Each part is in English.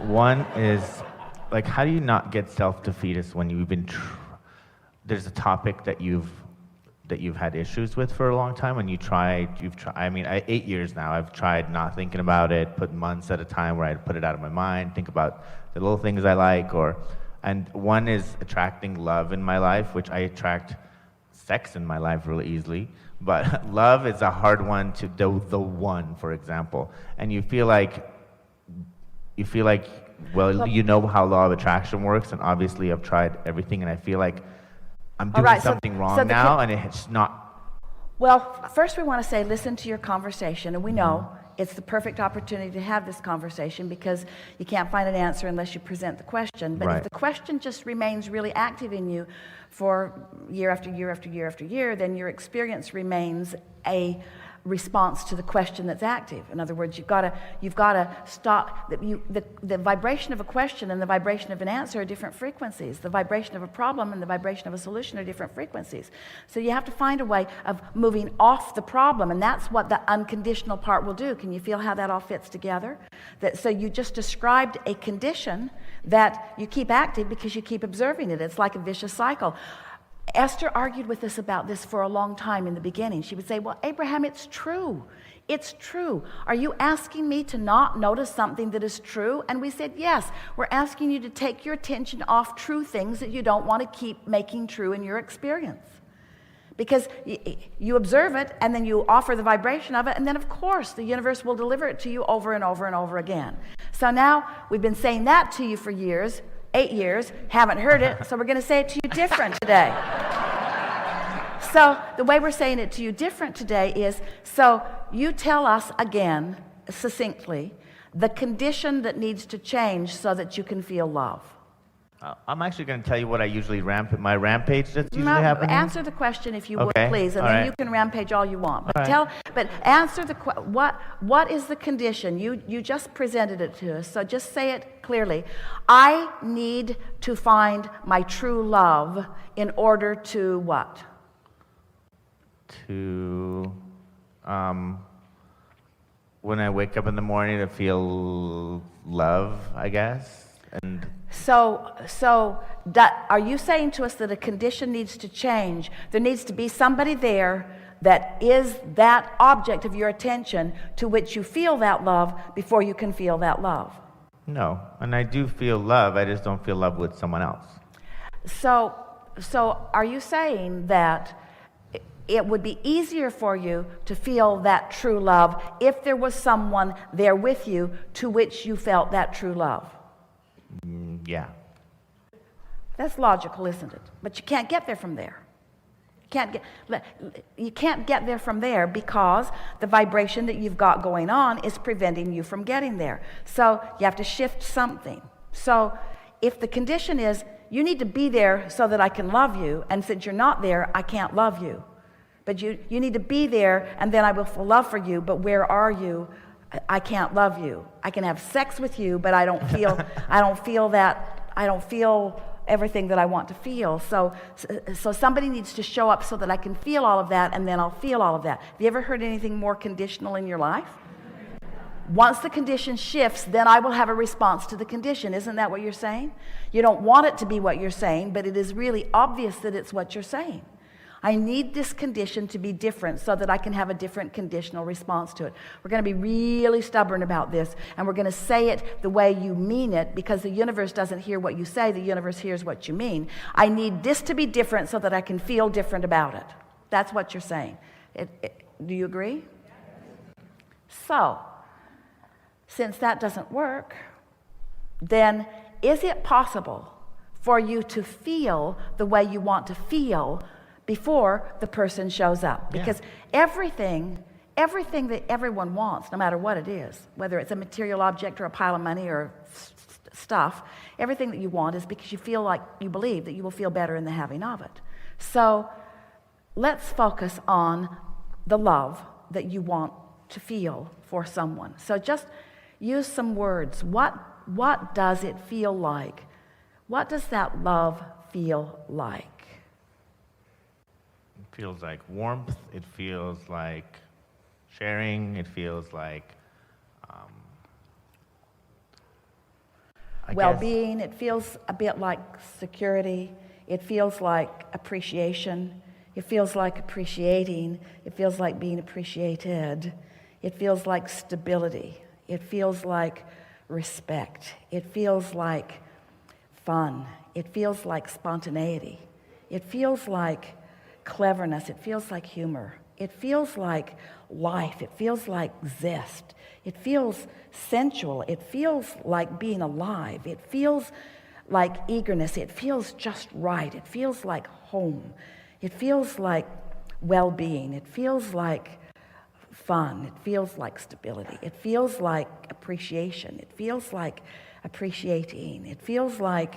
One is, like, how do you not get self-defeatist when you've been, there's a topic that you've had issues with for a long time, and you've tried, I mean, 8 years now, I've tried not thinking about it, put months at a time where I'd put it out of my mind, think about the little things I like, and one is attracting love in my life, which I attract sex in my life really easily, but love is a hard one to do, the one, for example, and you feel like, well, you know how law of attraction works, and obviously I've tried everything, and I feel like I'm doing something wrong now, and it's not. Well, first we want to say, listen to your conversation, and we know it's the perfect opportunity to have this conversation because you can't find an answer unless you present the question. But if the question just remains really active in you for year after year after year after year, then your experience remains a response to the question that's active. In other words, you've got to stop. The vibration of a question and the vibration of an answer are different frequencies. The vibration of a problem and the vibration of a solution are different frequencies. So you have to find a way of moving off the problem, and that's what the unconditional part will do. Can you feel how that all fits together? So you just described a condition that you keep active because you keep observing it. It's like a vicious cycle. Esther argued with us about this for a long time in the beginning. She would say, well, Abraham, it's true. It's true. Are you asking me to not notice something that is true? And we said, yes. We're asking you to take your attention off true things that you don't want to keep making true in your experience. Because you observe it, and then you offer the vibration of it, and then, of course, the universe will deliver it to you over and over and over again. So now we've been saying that to you for years. 8 years, haven't heard it, so we're going to say it to you different today. So the way we're saying it to you different today is, so you tell us again, succinctly, the condition that needs to change so that you can feel love. I'm actually going to tell you what I usually my rampage that's usually happening. Answer the question if you would, please, and then you can rampage all you want. But but answer the what is the condition? You just presented it to us, so just say it clearly. I need to find my true love in order to what? To when I wake up in the morning to feel love, I guess, and. So are you saying to us that a condition needs to change? There needs to be somebody there that is that object of your attention to which you feel that love before you can feel that love. No, and I do feel love, I just don't feel love with someone else. So are you saying that it would be easier for you to feel that true love if there was someone there with you to which you felt that true love? Yeah. That's logical, isn't it? But you can't get there from there. You can't get there from there because the vibration that you've got going on is preventing you from getting there. So you have to shift something. So if the condition is, you need to be there so that I can love you, and since you're not there, I can't love you. But you need to be there, and then I will feel love for you, but where are you? I can't love you. I can have sex with you, but I don't feel everything that I want to feel. So somebody needs to show up so that I can feel all of that, and then I'll feel all of that. Have you ever heard anything more conditional in your life? Once the condition shifts, then I will have a response to the condition. Isn't that what you're saying? You don't want it to be what you're saying, but it is really obvious that it's what you're saying. I need this condition to be different so that I can have a different conditional response to it. We're going to be really stubborn about this, and we're going to say it the way you mean it, because the universe doesn't hear what you say, the universe hears what you mean. I need this to be different so that I can feel different about it. That's what you're saying. Do you agree? So, since that doesn't work, then is it possible for you to feel the way you want to feel before the person shows up? Because everything that everyone wants, no matter what it is, whether it's a material object or a pile of money or stuff, everything that you want is because you feel like you believe that you will feel better in the having of it. So let's focus on the love that you want to feel for someone. So just use some words. What does it feel like? What does that love feel like? It feels like warmth, it feels like sharing, it feels like well-being. It feels a bit like security. It feels like appreciation. It feels like appreciating. It feels like being appreciated. It feels like stability. It feels like respect. It feels like fun. It feels like spontaneity. It feels like cleverness. It feels like humor. It feels like life. It feels like zest. It feels sensual. It feels like being alive. It feels like eagerness. It feels just right. It feels like home. It feels like well-being. It feels like fun. It feels like stability. It feels like appreciation. It feels like appreciating. It feels like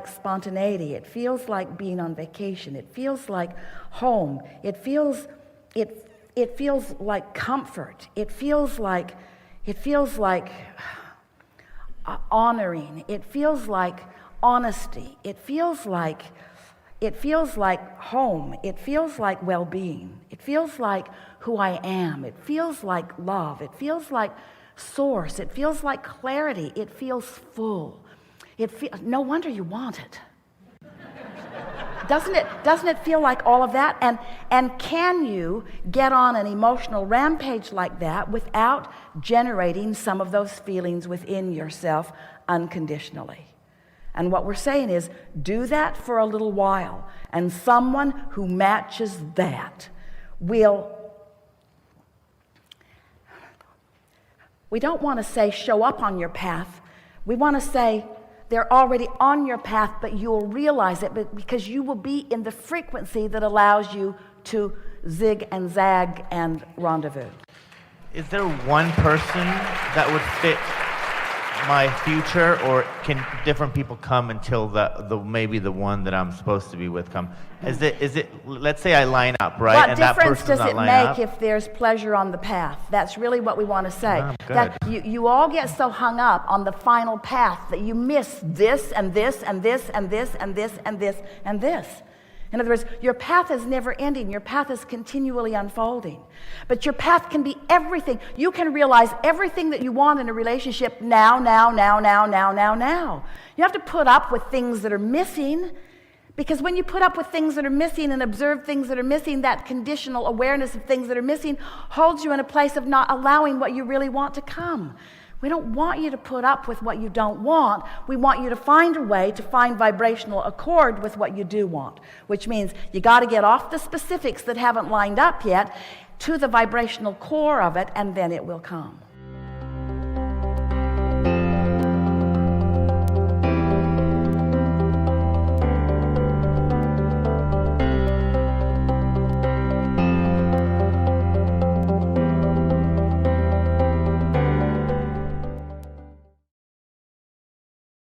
spontaneity. It feels like being on vacation. It feels like home. It feels like comfort. It feels like honoring. It feels like honesty. It feels like home. It feels like well-being. It feels like who I am. It feels like love. It feels like source. It feels like clarity. It feels full. No wonder you want it. Doesn't it feel like all of that? And can you get on an emotional rampage like that without generating some of those feelings within yourself unconditionally? And what we're saying is, do that for a little while, and someone who matches that will. We don't want to say show up on your path. We want to say they're already on your path, but you'll realize it because you will be in the frequency that allows you to zig and zag and rendezvous. Is there one person that would fit my future, or can different people come until the maybe the one that I'm supposed to be with come? Is it let's say I line up, right? What and difference that person's does it not make up? if there's pleasure on the path? That's really what we want to say. Good. That you all get so hung up on the final path that you miss this and this and this and this and this and this and this. In other words, your path is never ending. Your path is continually unfolding. But your path can be everything. You can realize everything that you want in a relationship now. You have to put up with things that are missing, because when you put up with things that are missing and observe things that are missing, that conditional awareness of things that are missing holds you in a place of not allowing what you really want to come. We don't want you to put up with what you don't want. We want you to find a way to find vibrational accord with what you do want, which means you got to get off the specifics that haven't lined up yet to the vibrational core of it, and then it will come.